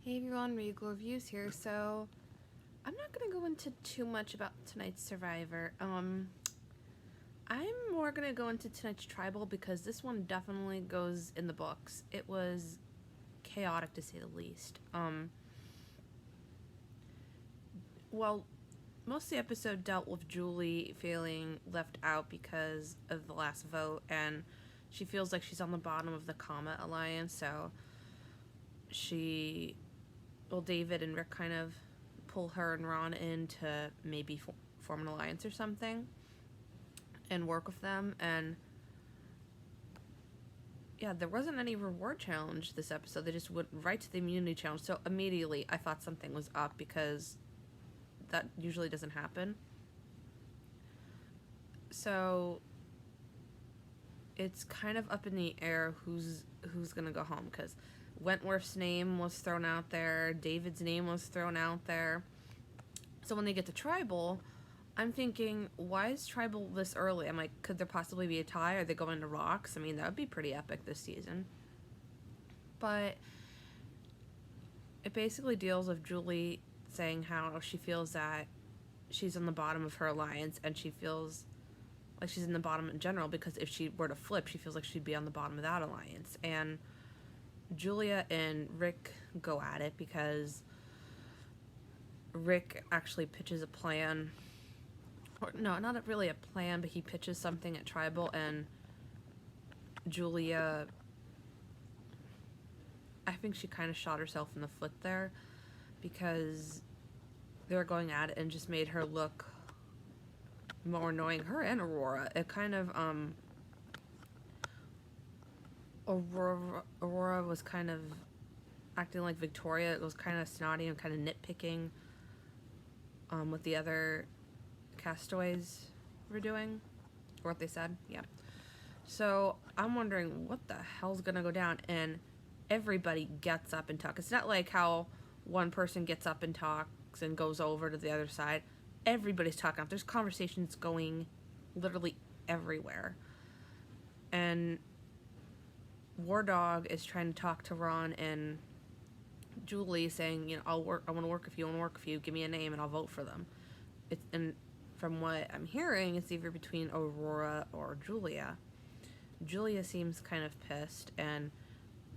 Hey everyone, Regal Reviews here. So, I'm not gonna go into too much about tonight's Survivor. I'm more gonna go into tonight's Tribal because this one definitely goes in the books. It was chaotic to say the least. Well, most of the episode dealt with Julie feeling left out because of the last vote, and she feels like she's on the bottom of the Comet Alliance, so David and Rick kind of pull her and Ron in to maybe form an alliance or something and work with them. And yeah, there wasn't any reward challenge this episode. They just went right to the immunity challenge. So immediately I thought something was up because that usually doesn't happen. So it's kind of up in the air who's gonna go home, because Wentworth's name was thrown out there, David's name was thrown out there. So when they get to Tribal, I'm thinking, why is Tribal this early? I'm like, could there possibly be a tie? Are they going to Rocks? I mean, that would be pretty epic this season. But it basically deals with Julie saying how she feels that she's on the bottom of her alliance, and she feels like she's in the bottom in general, because if she were to flip, she feels like she'd be on the bottom of that alliance. And Julia and Rick go at it because Rick actually pitches a plan. Or, no, not really a plan, but he pitches something at Tribal, and Julia, I think she kind of shot herself in the foot there, because they were going at it and just made her look more annoying. Her and Aurora. It kind of, Aurora was kind of acting like Victoria. It was kind of snotty and kind of nitpicking what the other castaways were doing, or what they said. Yeah. So I'm wondering what the hell's gonna go down, and everybody gets up and talks. It's not like how one person gets up and talks and goes over to the other side. Everybody's talking. There's conversations going literally everywhere. And War Dog is trying to talk to Ron and Julie, saying, I want to work with you, give me a name and I'll vote for them. And from what I'm hearing, it's either between Aurora or Julia. Julia seems kind of pissed, and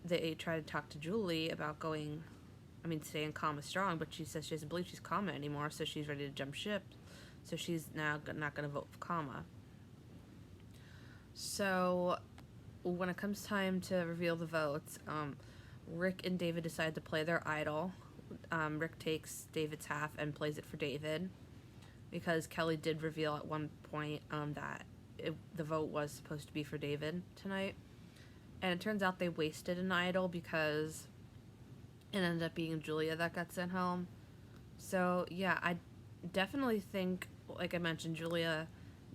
they try to talk to Julie about staying calm and strong, but she says she doesn't believe she's Kama anymore, so she's ready to jump ship. So she's now not going to vote for Kama. So when it comes time to reveal the votes, Rick and David decide to play their idol. Rick takes David's half and plays it for David, because Kelly did reveal at one point that the vote was supposed to be for David tonight. And it turns out they wasted an idol, because it ended up being Julia that got sent home. So yeah, I definitely think, like I mentioned, Julia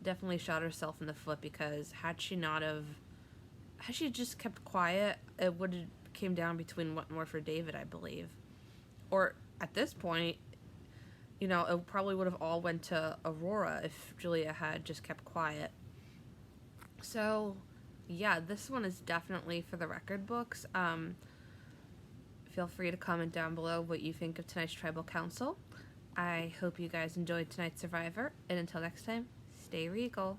definitely shot herself in the foot, because had she just kept quiet, it would have came down between Wentworth or David, I believe. Or at this point, it probably would have all went to Aurora if Julia had just kept quiet. So yeah, this one is definitely for the record books. Feel free to comment down below what you think of tonight's Tribal Council. I hope you guys enjoyed tonight's Survivor, and until next time, stay regal.